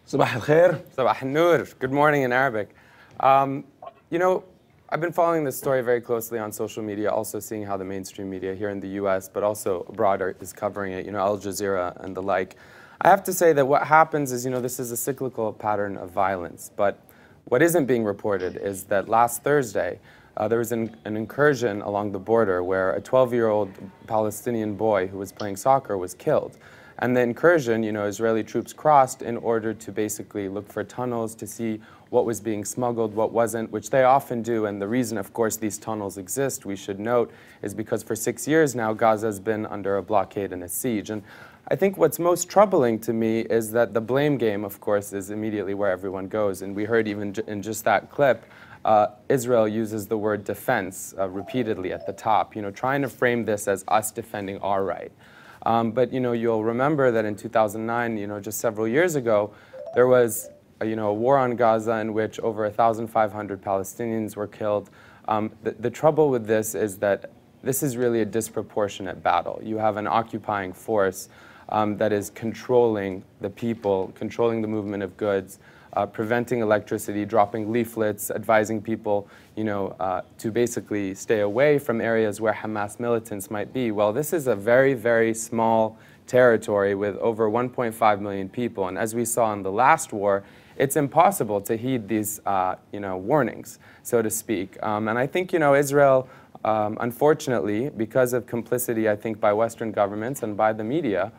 صباح الخير. Sabah al-Noor. Good morning in Arabic. You know, I've been following this story very closely on social media, also seeing how the mainstream media here in the US, but also abroad is covering it, Al Jazeera and the like. I have to say that what happens is, this is a cyclical pattern of violence. But what isn't being reported is that last Thursday, there was an incursion along the border where a 12-year-old Palestinian boy who was playing soccer was killed. And the incursion, Israeli troops crossed in order to basically look for tunnels to see what was being smuggled, what wasn't, which they often do. And the reason, of course, these tunnels exist, we should note, is because for 6 years now, Gaza has been under a blockade and a siege. And I think what's most troubling to me is that the blame game, of course, is immediately where everyone goes. And we heard even in just that clip, Israel uses the word defense repeatedly at the top, trying to frame this as us defending our right. But you'll remember that in 2009, just several years ago, there was a war on Gaza in which over 1,500 Palestinians were killed. The trouble with this is that this is really a disproportionate battle. You have an occupying force that is controlling the people, controlling the movement of goods, preventing electricity, dropping leaflets, advising people, to basically stay away from areas where Hamas militants might be. Well, this is a very, very small territory with over 1.5 million people. And as we saw in the last war, it's impossible to heed these, warnings, so to speak. And I think, Israel, unfortunately, because of complicity, I think, by Western governments and by the media,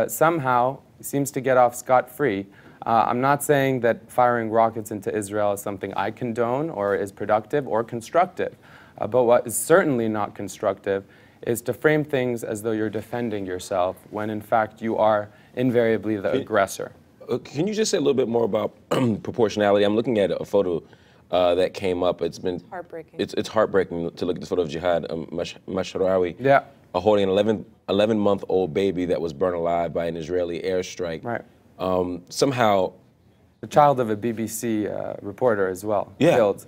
somehow seems to get off scot-free. I'm not saying that firing rockets into Israel is something I condone or is productive or constructive. But what is certainly not constructive is to frame things as though you're defending yourself when, in fact, you are invariably the aggressor. Can you just say a little bit more about proportionality? I'm looking at a photo that came up. It's heartbreaking. It's heartbreaking to look at this photo of Jihad Mashrawi, holding an 11-month-old baby that was burned alive by an Israeli airstrike. Right. Somehow, the child of a BBC reporter as well, yeah. Killed.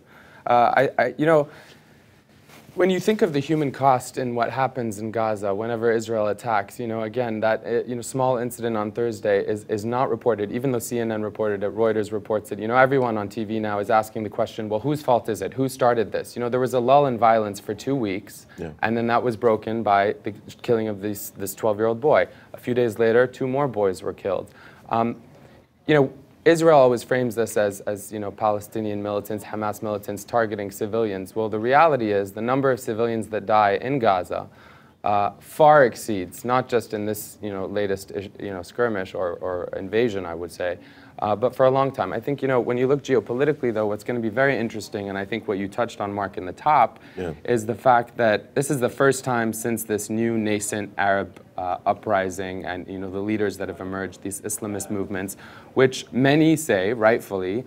When you think of the human cost in what happens in Gaza whenever Israel attacks, again, that small incident on Thursday is not reported, even though CNN reported it, Reuters reports it. Everyone on TV now is asking the question, well, whose fault is it? Who started this? There was a lull in violence for 2 weeks, and then that was broken by the killing of this 12-year-old boy. A few days later, 2 more boys were killed. Israel always frames this as Palestinian militants, Hamas militants targeting civilians. Well, the reality is the number of civilians that die in Gaza far exceeds, not just in this latest skirmish or invasion, I would say, but for a long time. I think when you look geopolitically, though, what's going to be very interesting, and I think what you touched on, Mark, in the top, is the fact that this is the first time since this new nascent Arab uprising and the leaders that have emerged, these Islamist movements, which many say, rightfully,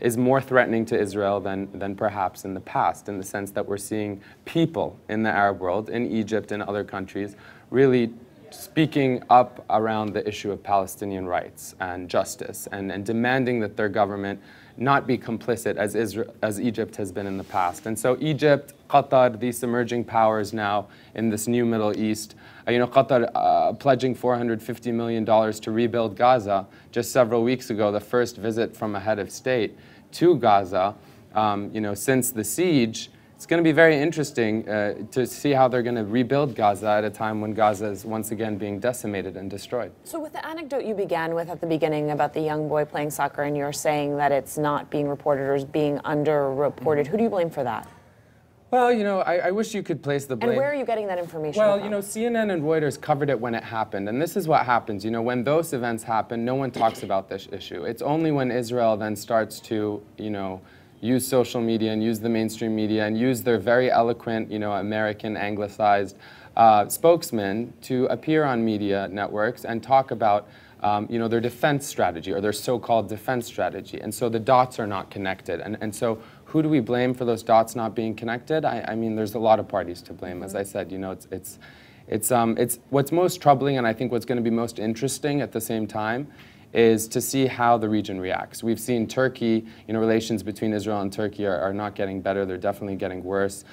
is more threatening to Israel than perhaps in the past, in the sense that we're seeing people in the Arab world, in Egypt and other countries, really speaking up around the issue of Palestinian rights and justice and demanding that their government not be complicit as Egypt has been in the past. And so Egypt, Qatar, these emerging powers now in this new Middle East, Qatar pledging $450 million to rebuild Gaza just several weeks ago, the first visit from a head of state to Gaza, since the siege. It's going to be very interesting to see how they're going to rebuild Gaza at a time when Gaza is once again being decimated and destroyed. So with the anecdote you began with at the beginning about the young boy playing soccer, and you're saying that it's not being reported or is being underreported, who do you blame for that? Well, I wish you could place the blame. And where are you getting that information Well, from? CNN and Reuters covered it when it happened. And this is what happens. When those events happen, no one talks about this issue. It's only when Israel then starts to, use social media and use the mainstream media and use their very eloquent, American anglicized spokesmen to appear on media networks and talk about, their defense strategy or their so-called defense strategy. And so the dots are not connected. And so who do we blame for those dots not being connected? I mean, there's a lot of parties to blame. As I said, it's what's most troubling, and I think what's going to be most interesting at the same time is to see how the region reacts. We've seen Turkey, relations between Israel and Turkey are not getting better, they're definitely getting worse.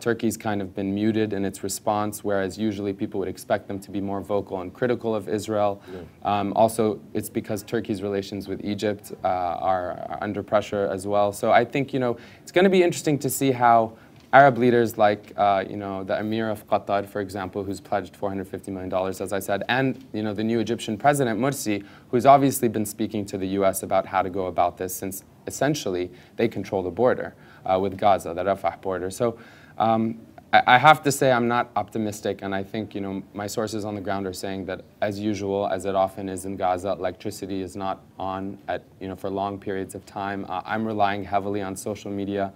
Turkey's kind of been muted in its response, whereas usually people would expect them to be more vocal and critical of Israel. Yeah. Also, it's because Turkey's relations with Egypt are under pressure as well. So I think, it's going to be interesting to see how Arab leaders like, the Emir of Qatar, for example, who's pledged $450 million, as I said, and, the new Egyptian president, Morsi, who's obviously been speaking to the U.S. about how to go about this since, essentially, they control the border with Gaza, the Rafah border. So I have to say I'm not optimistic, and I think, my sources on the ground are saying that, as usual, as it often is in Gaza, electricity is not on for long periods of time. I'm relying heavily on social media.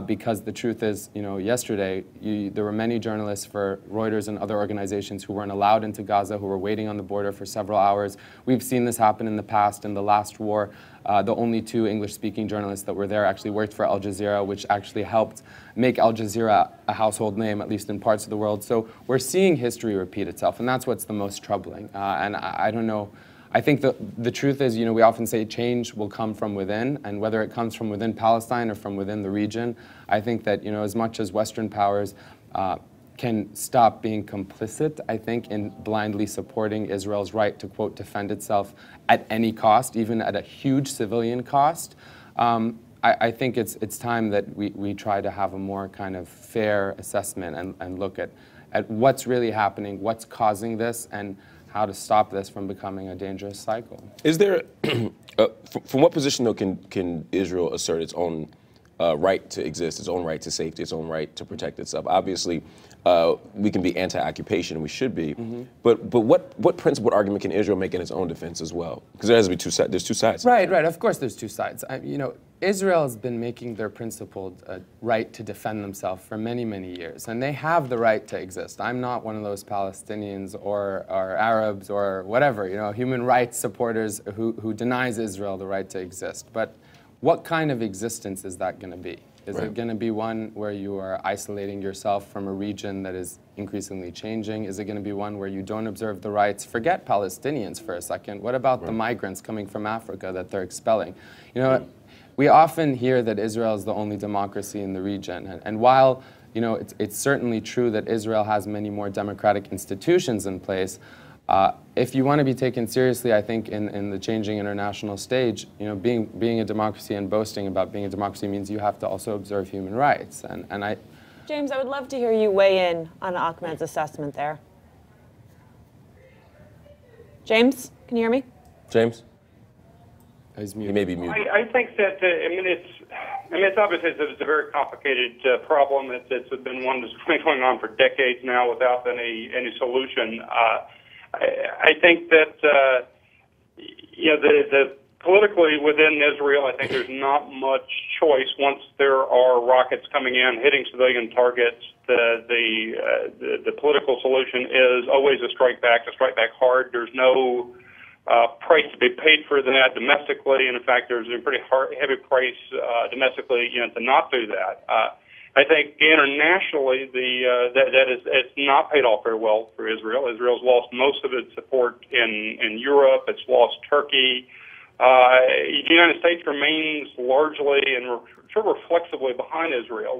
Because the truth is, yesterday, there were many journalists for Reuters and other organizations who weren't allowed into Gaza, who were waiting on the border for several hours. We've seen this happen in the past. In the last war, the only 2 English-speaking journalists that were there actually worked for Al Jazeera, which actually helped make Al Jazeera a household name, at least in parts of the world. So we're seeing history repeat itself, and that's what's the most troubling. And I don't know. I think the truth is, we often say change will come from within, and whether it comes from within Palestine or from within the region, I think that, as much as Western powers can stop being complicit, I think, in blindly supporting Israel's right to, quote, defend itself at any cost, even at a huge civilian cost, I think it's time that we try to have a more kind of fair assessment and look at what's really happening, what's causing this, and how to stop this from becoming a dangerous cycle. Is there, from what position though can Israel assert its own right to exist, its own right to safety, its own right to protect itself? Obviously, we can be anti-occupation, and we should be, but what principled argument can Israel make in its own defense as well? Because there has to be there's two sides. Right, of course there's 2 sides. Israel has been making their principled right to defend themselves for many, many years, and they have the right to exist. I'm not one of those Palestinians or Arabs or whatever, human rights supporters who denies Israel the right to exist. But what kind of existence is that going to be? Is it going to be one where you are isolating yourself from a region that is increasingly changing? Is it going to be one where you don't observe the rights? Forget Palestinians for a second. What about the migrants coming from Africa that they're expelling? We often hear that Israel is the only democracy in the region. And while it's certainly true that Israel has many more democratic institutions in place, if you want to be taken seriously, I think, in the changing international stage, being a democracy and boasting about being a democracy means you have to also observe human rights. James, I would love to hear you weigh in on Ahmed's assessment there. James, can you hear me? James? He's muted. He may be muted. I think that it's obviously it's a very complicated problem. It's been one that's been going on for decades now without any solution. I think that the politically within Israel, I think there's not much choice once there are rockets coming in hitting civilian targets. The political solution is always a strike back hard. There's no price to be paid for that domestically, and in fact, there's a pretty heavy price domestically, to not do that. I think internationally, it's not paid off very well for Israel. Israel's lost most of its support in Europe. It's lost Turkey. The United States remains largely and sort of reflexively behind Israel.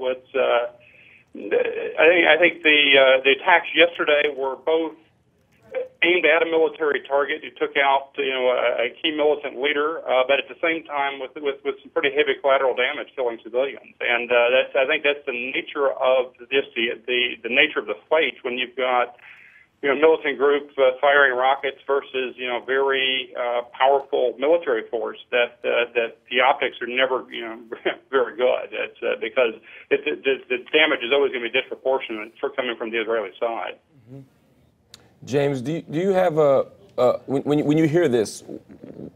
I think the attacks yesterday were both aimed at a military target who took out, a key militant leader, but at the same time with some pretty heavy collateral damage, killing civilians. And I think that's the nature of this, the nature of the fight when you've got, militant group firing rockets versus, very powerful military force. That the optics are never, very good. It's because the damage is always going to be disproportionate for coming from the Israeli side. Mm-hmm. James, do you have when you hear this,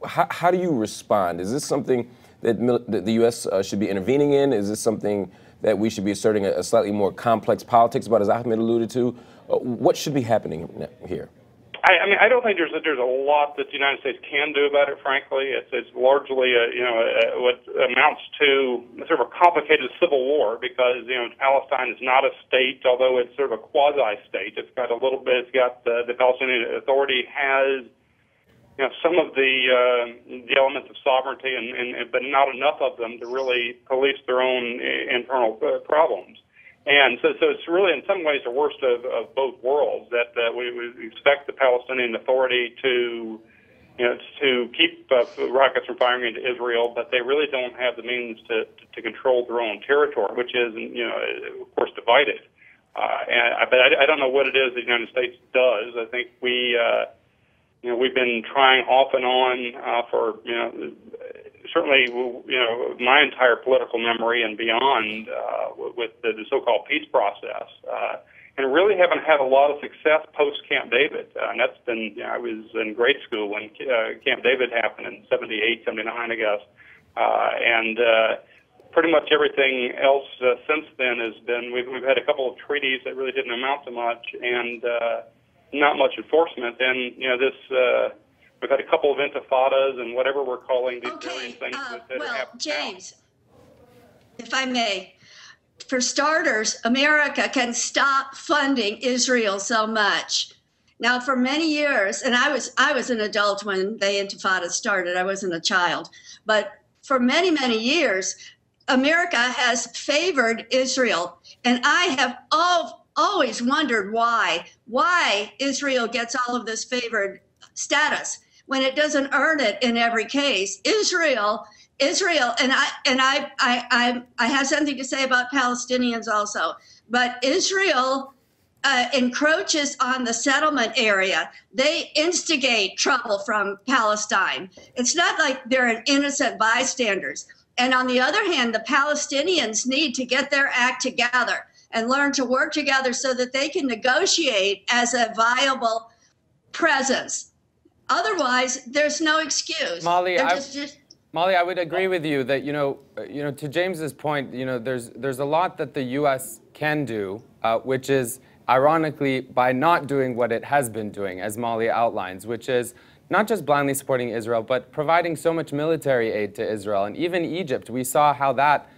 how do you respond? Is this something that the U.S. Should be intervening in? Is this something that we should be asserting a slightly more complex politics about, as Ahmed alluded to? What should be happening here? I don't think there's a lot that the United States can do about it. Frankly, it's largely what amounts to sort of a complicated civil war because Palestine is not a state, although it's sort of a quasi-state. It's got a little bit. It's got the Palestinian Authority has some of the elements of sovereignty, but not enough of them to really police their own internal problems. And so it's really, in some ways, the worst of both worlds, that we expect the Palestinian Authority to keep rockets from firing into Israel, but they really don't have the means to control their own territory, which is, of course, divided. But I don't know what it is the United States does. I think we've been trying off and on for, certainly, my entire political memory and beyond with the so-called peace process. And really haven't had a lot of success post-Camp David. And that's been, I was in grade school when Camp David happened in 78, 79, I guess. And pretty much everything else since then has been, we've had a couple of treaties that really didn't amount to much, and not much enforcement. And, we've had a couple of intifadas and whatever we're calling these various things that well, happen James, if I may, for starters, America can stop funding Israel so much. Now, for many years, and I was an adult when the intifada started. I wasn't a child. But for many, many years, America has favored Israel. And I have always wondered why Israel gets all of this favored status when it doesn't earn it in every case. Israel, and I have something to say about Palestinians also, but Israel encroaches on the settlement area. They instigate trouble from Palestine. It's not like they're innocent bystanders. And on the other hand, the Palestinians need to get their act together and learn to work together so that they can negotiate as a viable presence. Otherwise, there's no excuse. Molly, I would agree with you that, to James's point, there's a lot that the U.S. can do, which is, ironically, by not doing what it has been doing, as Molly outlines, which is not just blindly supporting Israel, but providing so much military aid to Israel. And even Egypt, we saw how that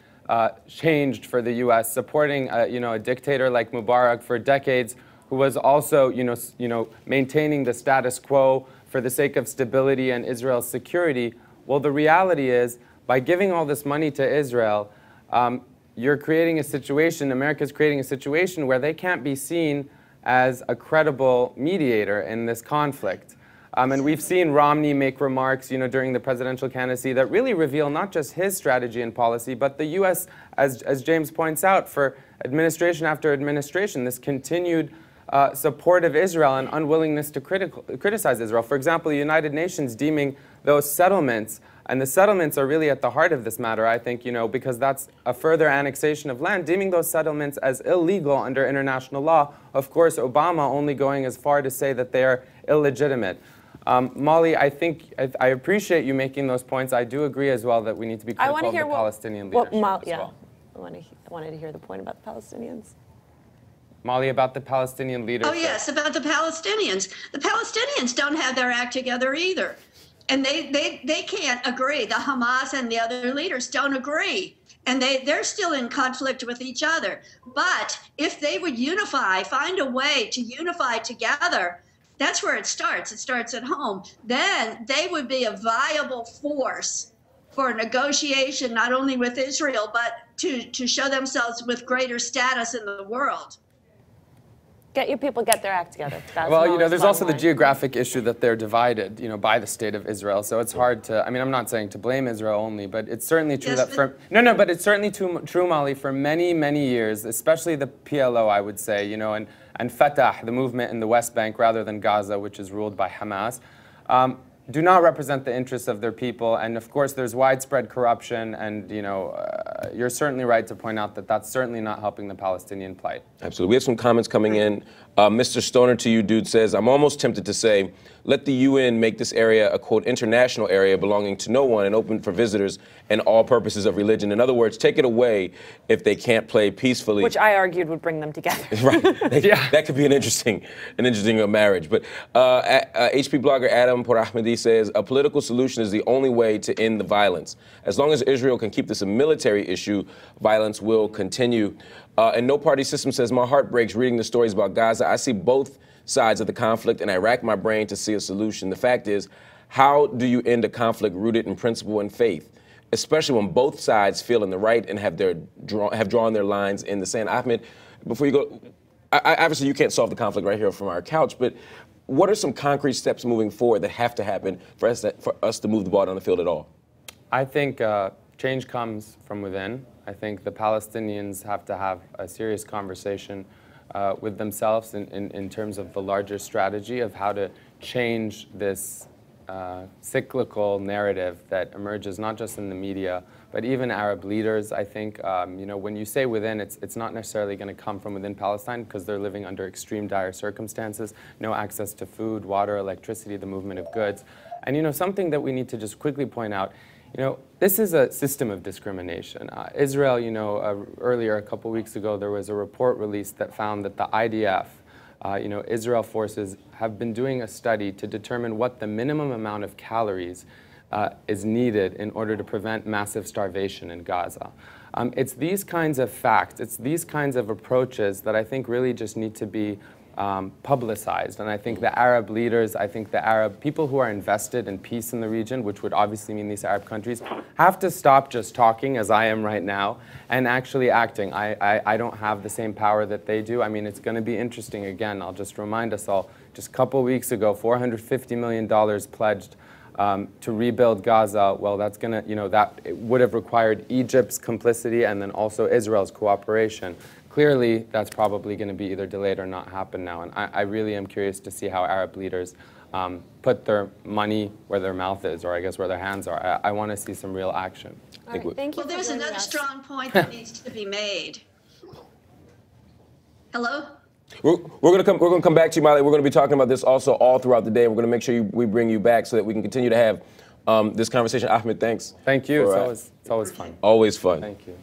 changed for the U.S., supporting, a dictator like Mubarak for decades, who was also, maintaining the status quo for the sake of stability and Israel's security. Well, the reality is, by giving all this money to Israel, you're creating a situation, America's creating a situation where they can't be seen as a credible mediator in this conflict. And we've seen Romney make remarks, during the presidential candidacy that really reveal not just his strategy and policy, but the U.S., as James points out, for administration after administration, this continued support of Israel and unwillingness to criticize Israel. For example, the United Nations deeming those settlements, and the settlements are really at the heart of this matter, I think, because that's a further annexation of land, deeming those settlements as illegal under international law. Of course, Obama only going as far to say that they are illegitimate. Molly, I think I appreciate you making those points. I do agree as well that we need to be critical of the Palestinian leadership as well. I wanted to hear the point about the Palestinians. Molly, about the Palestinian leadership. Oh, yes, about the Palestinians. The Palestinians don't have their act together either. And they can't agree. The Hamas and the other leaders don't agree. And they're still in conflict with each other. But if they would unify, find a way to unify together, that's where it starts. It starts at home. Then they would be a viable force for negotiation, not only with Israel, but to show themselves with greater status in the world. Get your people, get their act together. That's well, there's also the geographic issue that they're divided, by the state of Israel. So it's hard to, I'm not saying to blame Israel only, but it's certainly true that but it's certainly true, Molly, for many, many years, especially the PLO, I would say, and Fatah, the movement in the West Bank rather than Gaza, which is ruled by Hamas, do not represent the interests of their people. And of course, there's widespread corruption, and you're certainly right to point out that that's certainly not helping the Palestinian plight. Absolutely. We have some comments coming in. Mr. Stoner to you, dude, says, I'm almost tempted to say, let the UN make this area a, quote, international area belonging to no one and open for visitors and all purposes of religion. In other words, take it away if they can't play peacefully. Which I argued would bring them together. Right. That could be an interesting marriage. But HP blogger Adam Porahmadi says, a political solution is the only way to end the violence. As long as Israel can keep this a military issue, violence will continue. And No Party System says, my heart breaks reading the stories about Gaza. I see both sides of the conflict, and I rack my brain to see a solution. The fact is, How do you end a conflict rooted in principle and faith, especially when both sides feel in the right and have drawn their lines in the sand? Ahmed, before you go, obviously you can't solve the conflict right here from our couch, but what are some concrete steps moving forward that have to happen for us to move the ball down the field at all? I think change comes from within. I think the Palestinians have to have a serious conversation with themselves in terms of the larger strategy of how to change this cyclical narrative that emerges not just in the media, but even Arab leaders. I think, you know, when you say within, it's not necessarily going to come from within Palestine because they're living under extreme dire circumstances, no access to food, water, electricity, the movement of goods. And, you know, something that we need to just quickly point out, you know, this is a system of discrimination. Israel, you know, earlier, a couple weeks ago, there was a report released that found that the IDF, you know, Israel forces have been doing a study to determine what the minimum amount of calories is needed in order to prevent massive starvation in Gaza. It's these kinds of facts, it's these kinds of approaches that I think really just need to be publicized. And I think the Arab leaders, I think the Arab people who are invested in peace in the region, which would obviously mean these Arab countries, have to stop just talking, as I am right now, and actually acting. I don't have the same power that they do. I mean, it's going to be interesting. Again, I'll just remind us all, just a couple weeks ago, $450 million pledged to rebuild Gaza. Well, that's going to, you know, that it would have required Egypt's complicity and then also Israel's cooperation. Clearly, that's probably going to be either delayed or not happen now. And I really am curious to see how Arab leaders put their money where their mouth is, or I guess where their hands are. I want to see some real action. All right, thank you. Well, there's another strong point that needs to be made. Hello? We're going to come back to you, Molly. We're going to be talking about this also all throughout the day. We're going to make sure we bring you back so that we can continue to have this conversation. Ahmed, thanks. Thank you. It's always fun. Always fun. Thank you.